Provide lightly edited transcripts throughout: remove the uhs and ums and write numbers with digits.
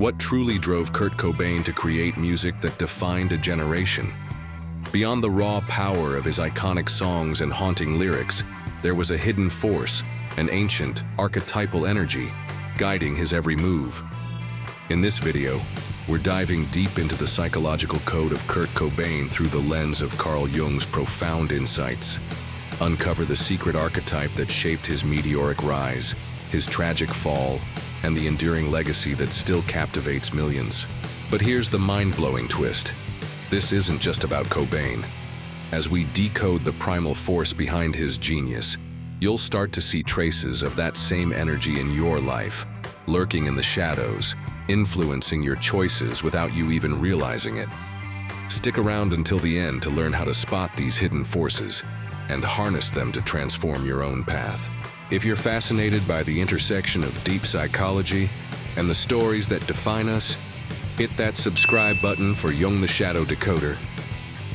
What truly drove Kurt Cobain to create music that defined a generation? Beyond the raw power of his iconic songs and haunting lyrics, there was a hidden force, an ancient, archetypal energy, guiding his every move. In this video, we're diving deep into the psychological code of Kurt Cobain through the lens of Carl Jung's profound insights. Uncover the secret archetype that shaped his meteoric rise, his tragic fall, and the enduring legacy that still captivates millions. But here's the mind-blowing twist. This isn't just about Cobain. As we decode the primal force behind his genius, you'll start to see traces of that same energy in your life, lurking in the shadows, influencing your choices without you even realizing it. Stick around until the end to learn how to spot these hidden forces and harness them to transform your own path. If you're fascinated by the intersection of deep psychology and the stories that define us, hit that subscribe button for Jung The Shadow Decoder,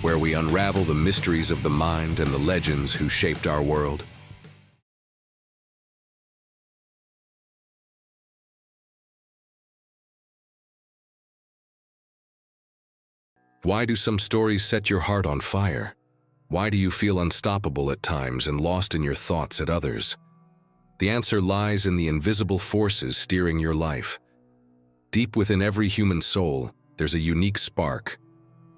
where we unravel the mysteries of the mind and the legends who shaped our world. Why do some stories set your heart on fire? Why do you feel unstoppable at times and lost in your thoughts at others? The answer lies in the invisible forces steering your life. Deep within every human soul, there's a unique spark,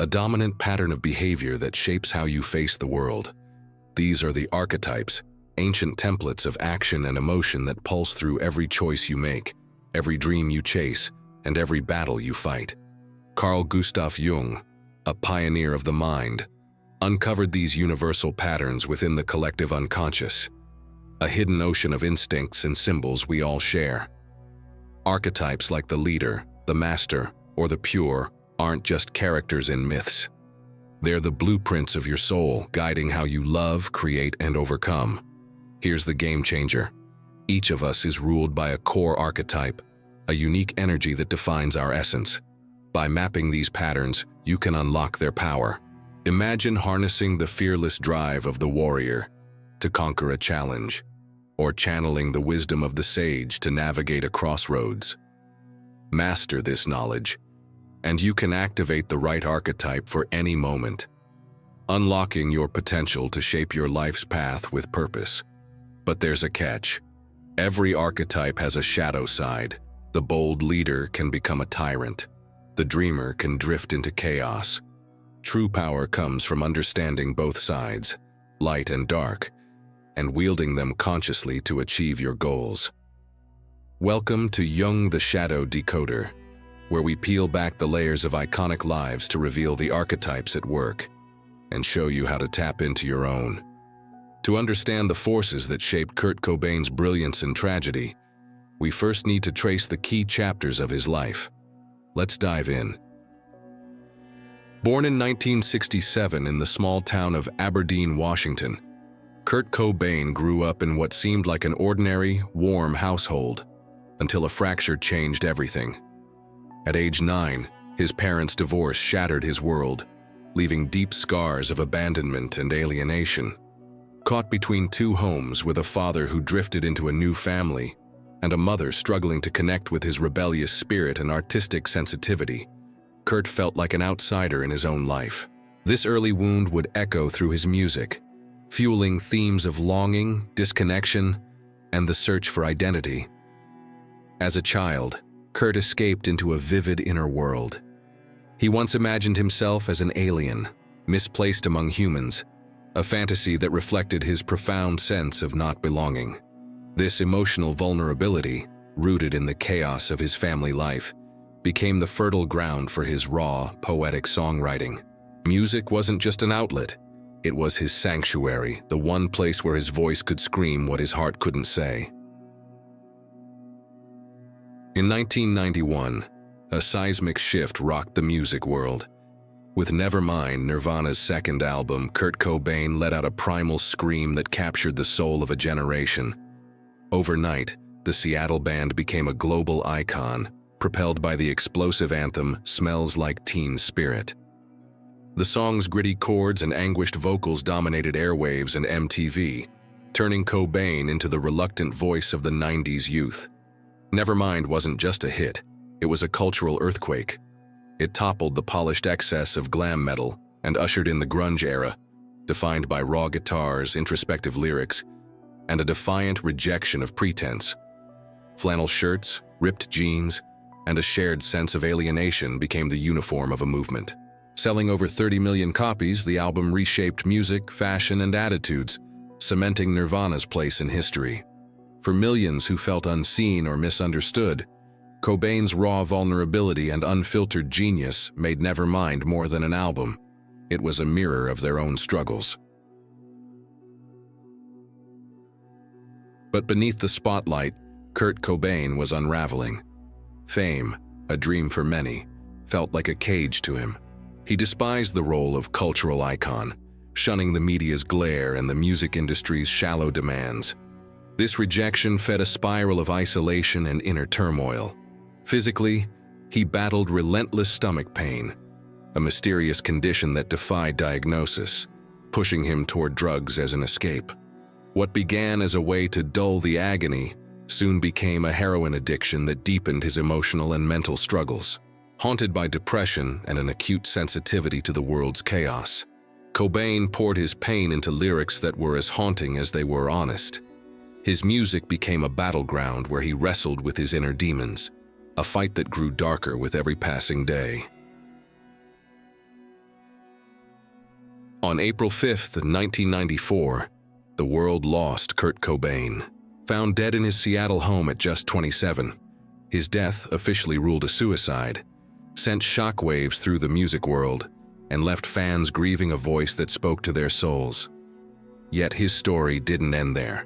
a dominant pattern of behavior that shapes how you face the world. These are the archetypes, ancient templates of action and emotion that pulse through every choice you make, every dream you chase, and every battle you fight. Carl Gustav Jung, a pioneer of the mind, uncovered these universal patterns within the collective unconscious, a hidden ocean of instincts and symbols we all share. Archetypes like the leader, the master, or the pure aren't just characters in myths. They're the blueprints of your soul, guiding how you love, create, and overcome. Here's the game changer. Each of us is ruled by a core archetype, a unique energy that defines our essence. By mapping these patterns, you can unlock their power. Imagine harnessing the fearless drive of the warrior to conquer a challenge, or channeling the wisdom of the sage to navigate a crossroads. Master this knowledge, and you can activate the right archetype for any moment, unlocking your potential to shape your life's path with purpose. But there's a catch. Every archetype has a shadow side. The bold leader can become a tyrant. The dreamer can drift into chaos. True power comes from understanding both sides, light and dark, and wielding them consciously to achieve your goals. Welcome to Jung The Shadow Decoder, where we peel back the layers of iconic lives to reveal the archetypes at work and show you how to tap into your own. To understand the forces that shaped Kurt Cobain's brilliance and tragedy, we first need to trace the key chapters of his life. Let's dive in. Born in 1967 in the small town of Aberdeen, Washington, Kurt Cobain grew up in what seemed like an ordinary, warm household until a fracture changed everything. At age 9, his parents' divorce shattered his world, leaving deep scars of abandonment and alienation. Caught between two homes with a father who drifted into a new family and a mother struggling to connect with his rebellious spirit and artistic sensitivity, Kurt felt like an outsider in his own life. This early wound would echo through his music, fueling themes of longing, disconnection, and the search for identity. As a child, Kurt escaped into a vivid inner world. He once imagined himself as an alien, misplaced among humans, a fantasy that reflected his profound sense of not belonging. This emotional vulnerability, rooted in the chaos of his family life, became the fertile ground for his raw, poetic songwriting. Music wasn't just an outlet. It was his sanctuary, the one place where his voice could scream what his heart couldn't say. In 1991, a seismic shift rocked the music world. With Nevermind, Nirvana's second album, Kurt Cobain let out a primal scream that captured the soul of a generation. Overnight, the Seattle band became a global icon, propelled by the explosive anthem "Smells Like Teen Spirit." The song's gritty chords and anguished vocals dominated airwaves and MTV, turning Cobain into the reluctant voice of the 90s youth. Nevermind wasn't just a hit, It was a cultural earthquake. It toppled the polished excess of glam metal and ushered in the grunge era, defined by raw guitars, introspective lyrics, and a defiant rejection of pretense. Flannel shirts, ripped jeans, and a shared sense of alienation became the uniform of a movement. Selling over 30 million copies, the album reshaped music, fashion, and attitudes, cementing Nirvana's place in history. For millions who felt unseen or misunderstood, Cobain's raw vulnerability and unfiltered genius made Nevermind more than an album. It was a mirror of their own struggles. But beneath the spotlight, Kurt Cobain was unraveling. Fame, a dream for many, felt like a cage to him. He despised the role of cultural icon, shunning the media's glare and the music industry's shallow demands. This rejection fed a spiral of isolation and inner turmoil. Physically, he battled relentless stomach pain, a mysterious condition that defied diagnosis, pushing him toward drugs as an escape. What began as a way to dull the agony soon became a heroin addiction that deepened his emotional and mental struggles. Haunted by depression and an acute sensitivity to the world's chaos, Cobain poured his pain into lyrics that were as haunting as they were honest. His music became a battleground where he wrestled with his inner demons, a fight that grew darker with every passing day. On April 5, 1994, the world lost Kurt Cobain. Found dead in his Seattle home at just 27, his death, officially ruled a suicide, sent shockwaves through the music world and left fans grieving a voice that spoke to their souls. Yet his story didn't end there.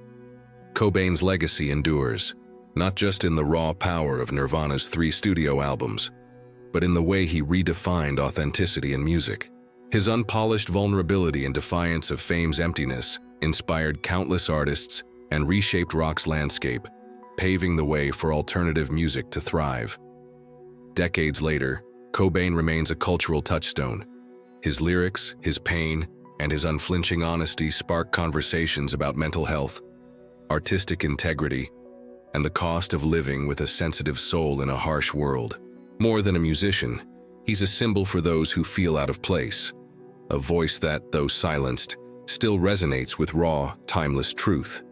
Cobain's legacy endures, not just in the raw power of Nirvana's 3 studio albums, but in the way he redefined authenticity in music. His unpolished vulnerability and defiance of fame's emptiness inspired countless artists and reshaped rock's landscape, paving the way for alternative music to thrive. Decades later, Cobain remains a cultural touchstone. His lyrics, his pain, and his unflinching honesty spark conversations about mental health, artistic integrity, and the cost of living with a sensitive soul in a harsh world. More than a musician, he's a symbol for those who feel out of place, a voice that, though silenced, still resonates with raw, timeless truth.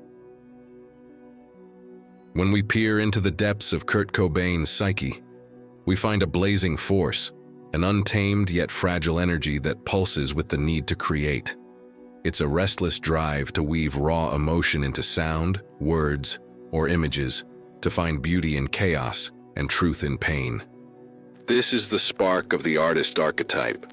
When we peer into the depths of Kurt Cobain's psyche, we find a blazing force, an untamed yet fragile energy that pulses with the need to create. It's a restless drive to weave raw emotion into sound, words, or images, to find beauty in chaos and truth in pain. This is the spark of the artist archetype,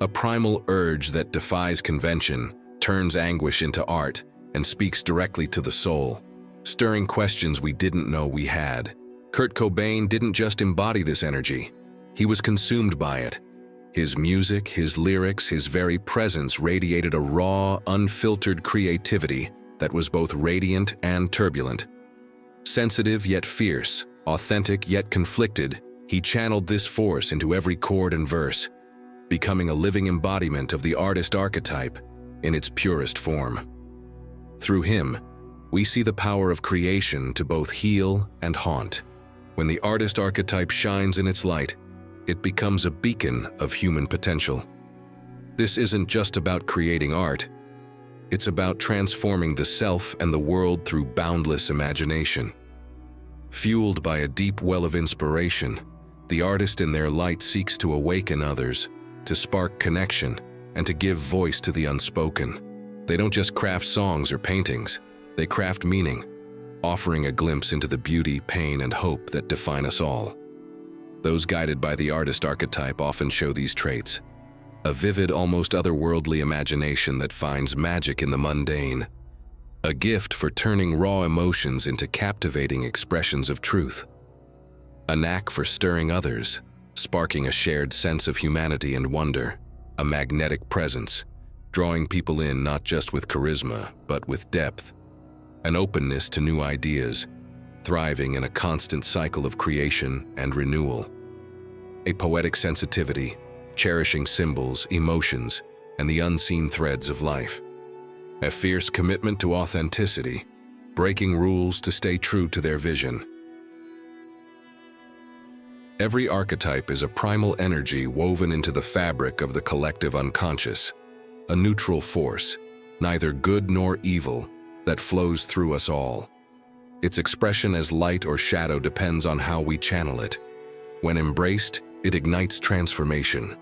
a primal urge that defies convention, turns anguish into art, and speaks directly to the soul, stirring questions we didn't know we had. Kurt Cobain didn't just embody this energy, he was consumed by it. His music, his lyrics, his very presence radiated a raw, unfiltered creativity that was both radiant and turbulent. Sensitive yet fierce, authentic yet conflicted, he channeled this force into every chord and verse, becoming a living embodiment of the artist archetype in its purest form. Through him, we see the power of creation to both heal and haunt. When the artist archetype shines in its light, it becomes a beacon of human potential. This isn't just about creating art, it's about transforming the self and the world through boundless imagination. Fueled by a deep well of inspiration, the artist in their light seeks to awaken others, to spark connection, and to give voice to the unspoken. They don't just craft songs or paintings, they craft meaning, offering a glimpse into the beauty, pain, and hope that define us all. Those guided by the artist archetype often show these traits: a vivid, almost otherworldly imagination that finds magic in the mundane, a gift for turning raw emotions into captivating expressions of truth, a knack for stirring others, sparking a shared sense of humanity and wonder, a magnetic presence, drawing people in not just with charisma, but with depth, an openness to new ideas, thriving in a constant cycle of creation and renewal, a poetic sensitivity, cherishing symbols, emotions, and the unseen threads of life, a fierce commitment to authenticity, breaking rules to stay true to their vision. Every archetype is a primal energy woven into the fabric of the collective unconscious, a neutral force, neither good nor evil, that flows through us all. Its expression as light or shadow depends on how we channel it. When embraced, it ignites transformation.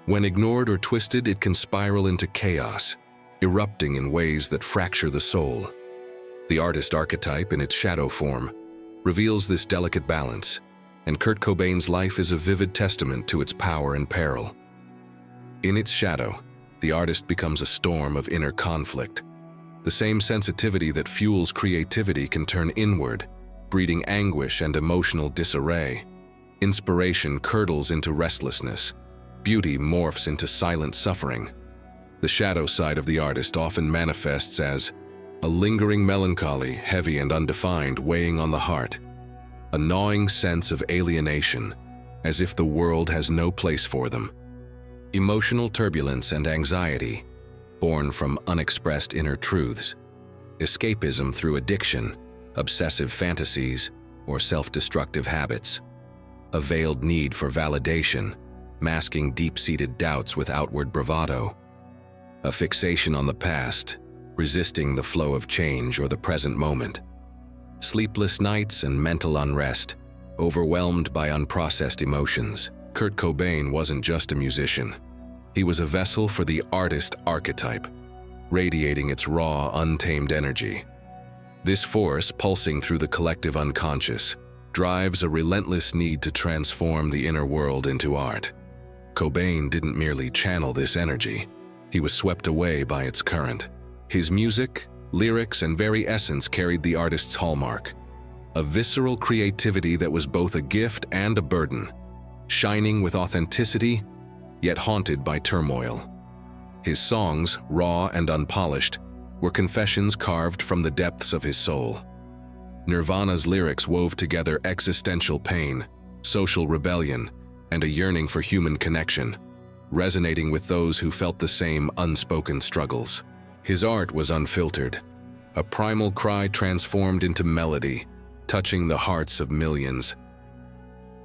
When ignored or twisted, it can spiral into chaos, erupting in ways that fracture the soul. The artist archetype, in its shadow form, reveals this delicate balance, and Kurt Cobain's life is a vivid testament to its power and peril. In its shadow, the artist becomes a storm of inner conflict. The same sensitivity that fuels creativity can turn inward, breeding anguish and emotional disarray. Inspiration curdles into restlessness. Beauty morphs into silent suffering. The shadow side of the artist often manifests as a lingering melancholy, heavy and undefined, weighing on the heart. A gnawing sense of alienation, as if the world has no place for them. Emotional turbulence and anxiety, born from unexpressed inner truths. Escapism through addiction, obsessive fantasies, or self-destructive habits. A veiled need for validation, masking deep-seated doubts with outward bravado. A fixation on the past, resisting the flow of change or the present moment. Sleepless nights and mental unrest, overwhelmed by unprocessed emotions. Kurt Cobain wasn't just a musician. He was a vessel for the artist archetype, radiating its raw, untamed energy. This force, pulsing through the collective unconscious, drives a relentless need to transform the inner world into art. Cobain didn't merely channel this energy. He was swept away by its current. His music, lyrics, and very essence carried the artist's hallmark. A visceral creativity that was both a gift and a burden, shining with authenticity, yet haunted by turmoil. His songs, raw and unpolished, were confessions carved from the depths of his soul. Nirvana's lyrics wove together existential pain, social rebellion, and a yearning for human connection, resonating with those who felt the same unspoken struggles. His art was unfiltered, a primal cry transformed into melody, touching the hearts of millions.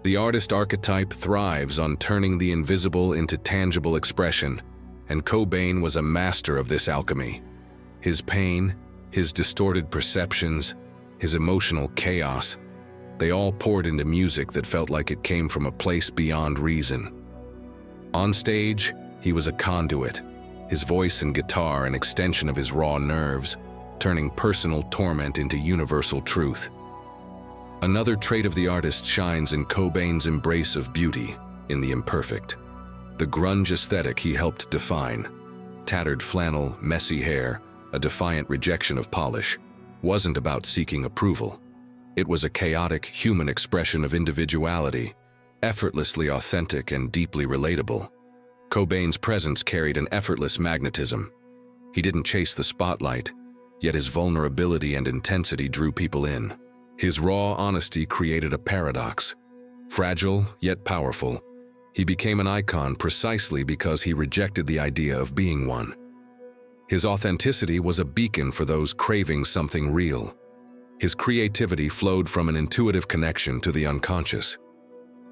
The artist archetype thrives on turning the invisible into tangible expression, and Cobain was a master of this alchemy. His pain, his distorted perceptions, his emotional chaos, they all poured into music that felt like it came from a place beyond reason. On stage, he was a conduit, his voice and guitar an extension of his raw nerves, turning personal torment into universal truth. Another trait of the artist shines in Cobain's embrace of beauty, in the imperfect. The grunge aesthetic he helped define, tattered flannel, messy hair, a defiant rejection of polish, wasn't about seeking approval. It was a chaotic, human expression of individuality, effortlessly authentic and deeply relatable. Cobain's presence carried an effortless magnetism. He didn't chase the spotlight, yet his vulnerability and intensity drew people in. His raw honesty created a paradox. Fragile, yet powerful, he became an icon precisely because he rejected the idea of being one. His authenticity was a beacon for those craving something real. His creativity flowed from an intuitive connection to the unconscious.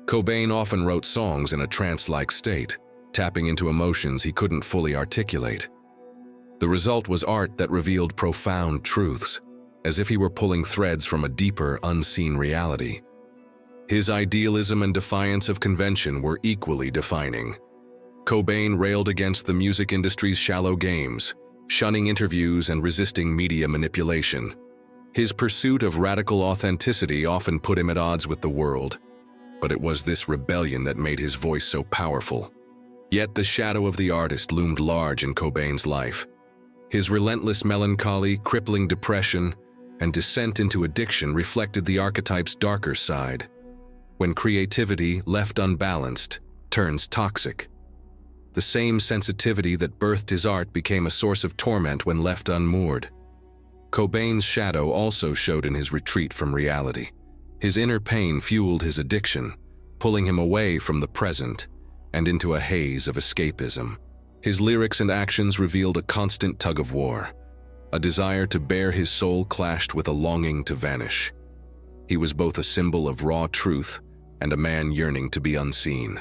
Cobain often wrote songs in a trance-like state, tapping into emotions he couldn't fully articulate. The result was art that revealed profound truths, as if he were pulling threads from a deeper, unseen reality. His idealism and defiance of convention were equally defining. Cobain railed against the music industry's shallow games, shunning interviews and resisting media manipulation. His pursuit of radical authenticity often put him at odds with the world, but it was this rebellion that made his voice so powerful. Yet the shadow of the artist loomed large in Cobain's life. His relentless melancholy, crippling depression, and descent into addiction reflected the archetype's darker side. When creativity, left unbalanced, turns toxic. The same sensitivity that birthed his art became a source of torment when left unmoored. Cobain's shadow also showed in his retreat from reality. His inner pain fueled his addiction, pulling him away from the present and into a haze of escapism. His lyrics and actions revealed a constant tug-of-war. A desire to bare his soul clashed with a longing to vanish. He was both a symbol of raw truth and a man yearning to be unseen.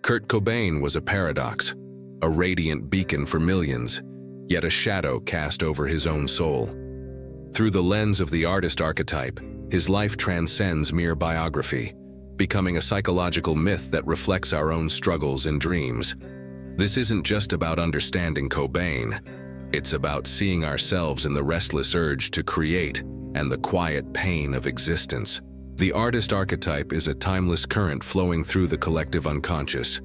Kurt Cobain was a paradox, a radiant beacon for millions, yet a shadow cast over his own soul. Through the lens of the artist archetype, his life transcends mere biography, becoming a psychological myth that reflects our own struggles and dreams. This isn't just about understanding Cobain, it's about seeing ourselves in the restless urge to create and the quiet pain of existence. The artist archetype is a timeless current flowing through the collective unconscious,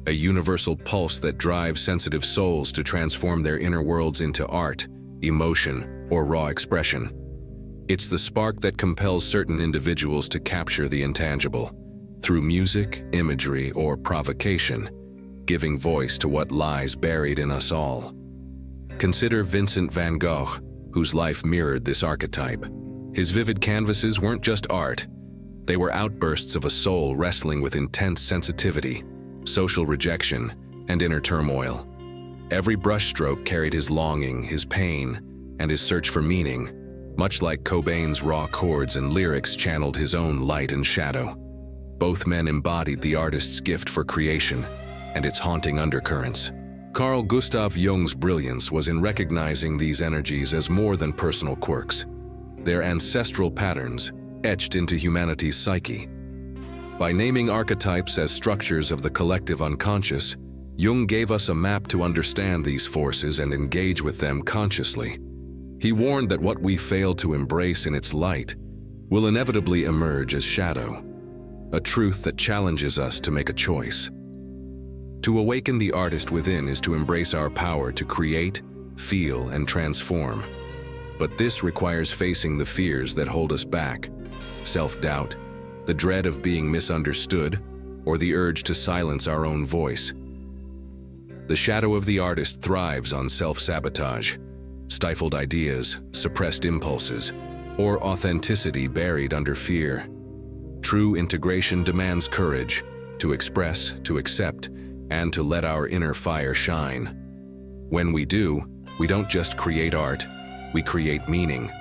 a universal pulse that drives sensitive souls to transform their inner worlds into art, emotion, or raw expression. It's the spark that compels certain individuals to capture the intangible, through music, imagery, or provocation, giving voice to what lies buried in us all. Consider Vincent van Gogh, whose life mirrored this archetype. His vivid canvases weren't just art, they were outbursts of a soul wrestling with intense sensitivity, social rejection, and inner turmoil. Every brushstroke carried his longing, his pain, and his search for meaning, much like Cobain's raw chords and lyrics channeled his own light and shadow. Both men embodied the artist's gift for creation and its haunting undercurrents. Carl Gustav Jung's brilliance was in recognizing these energies as more than personal quirks. Their ancestral patterns, etched into humanity's psyche. By naming archetypes as structures of the collective unconscious, Jung gave us a map to understand these forces and engage with them consciously. He warned that what we fail to embrace in its light will inevitably emerge as shadow, a truth that challenges us to make a choice. To awaken the artist within is to embrace our power to create, feel, and transform. But this requires facing the fears that hold us back, self-doubt, the dread of being misunderstood, or the urge to silence our own voice. The shadow of the artist thrives on self-sabotage, stifled ideas, suppressed impulses, or authenticity buried under fear. True integration demands courage to express, to accept, and to let our inner fire shine. When we do, we don't just create art, we create meaning.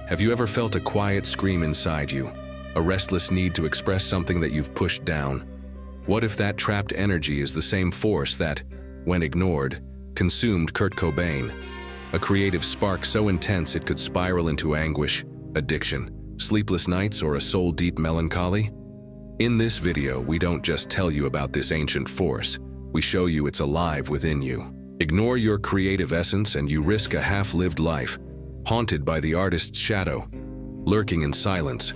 Have you ever felt a quiet scream inside you, a restless need to express something that you've pushed down? What if that trapped energy is the same force that, when ignored, consumed Kurt Cobain? A creative spark so intense it could spiral into anguish, addiction, sleepless nights, or a soul-deep melancholy? In this video, we don't just tell you about this ancient force, we show you it's alive within you. Ignore your creative essence and you risk a half-lived life, haunted by the artist's shadow, lurking in silence,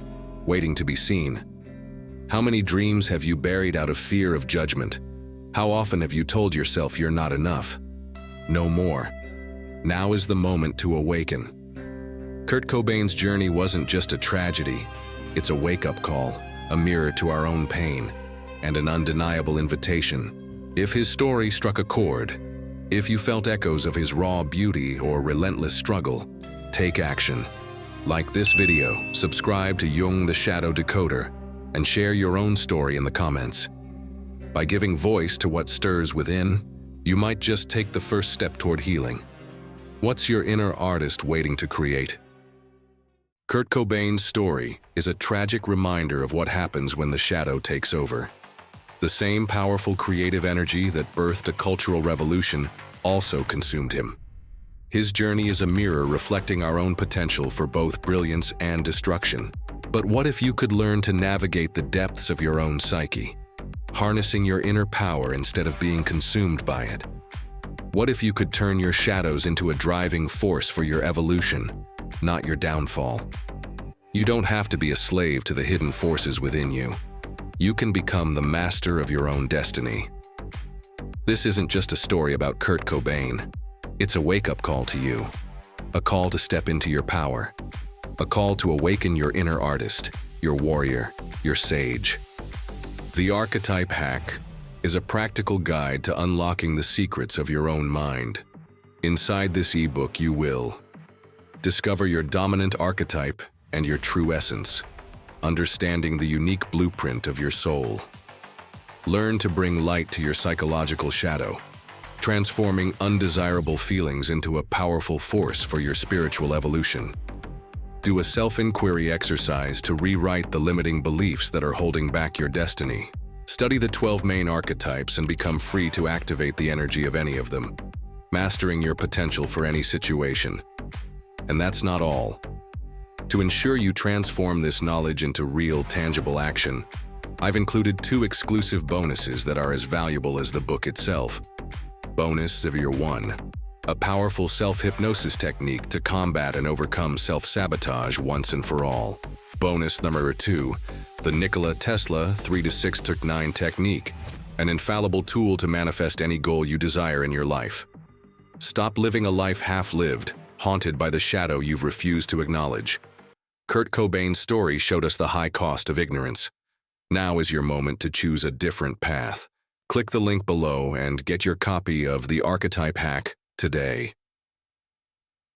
waiting to be seen. How many dreams have you buried out of fear of judgment? How often have you told yourself you're not enough? No more. Now is the moment to awaken. Kurt Cobain's journey wasn't just a tragedy, it's a wake-up call, a mirror to our own pain, and an undeniable invitation. If his story struck a chord, if you felt echoes of his raw beauty or relentless struggle, take action. Like this video, subscribe to Jung The Shadow Decoder, and share your own story in the comments. By giving voice to what stirs within, you might just take the first step toward healing. What's your inner artist waiting to create? Kurt Cobain's story is a tragic reminder of what happens when the shadow takes over. The same powerful creative energy that birthed a cultural revolution also consumed him. His journey is a mirror reflecting our own potential for both brilliance and destruction. But what if you could learn to navigate the depths of your own psyche, harnessing your inner power instead of being consumed by it? What if you could turn your shadows into a driving force for your evolution, not your downfall? You don't have to be a slave to the hidden forces within you. You can become the master of your own destiny. This isn't just a story about Kurt Cobain. It's a wake-up call to you. A call to step into your power. A call to awaken your inner artist, your warrior, your sage. The Archetype Hack is a practical guide to unlocking the secrets of your own mind. Inside this ebook, you will discover your dominant archetype and your true essence, understanding the unique blueprint of your soul. Learn to bring light to your psychological shadow, transforming undesirable feelings into a powerful force for your spiritual evolution. Do a self-inquiry exercise to rewrite the limiting beliefs that are holding back your destiny. Study the 12 main archetypes and become free to activate the energy of any of them, mastering your potential for any situation. And that's not all. To ensure you transform this knowledge into real, tangible action, I've included 2 exclusive bonuses that are as valuable as the book itself. Bonus Severe 1. A powerful self-hypnosis technique to combat and overcome self-sabotage once and for all. Bonus number 2. The Nikola Tesla 3 to 6 to 9 technique, an infallible tool to manifest any goal you desire in your life. Stop living a life half-lived, haunted by the shadow you've refused to acknowledge. Kurt Cobain's story showed us the high cost of ignorance. Now is your moment to choose a different path. Click the link below and get your copy of The Archetype Hack today.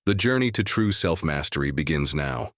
The journey to true self-mastery begins now.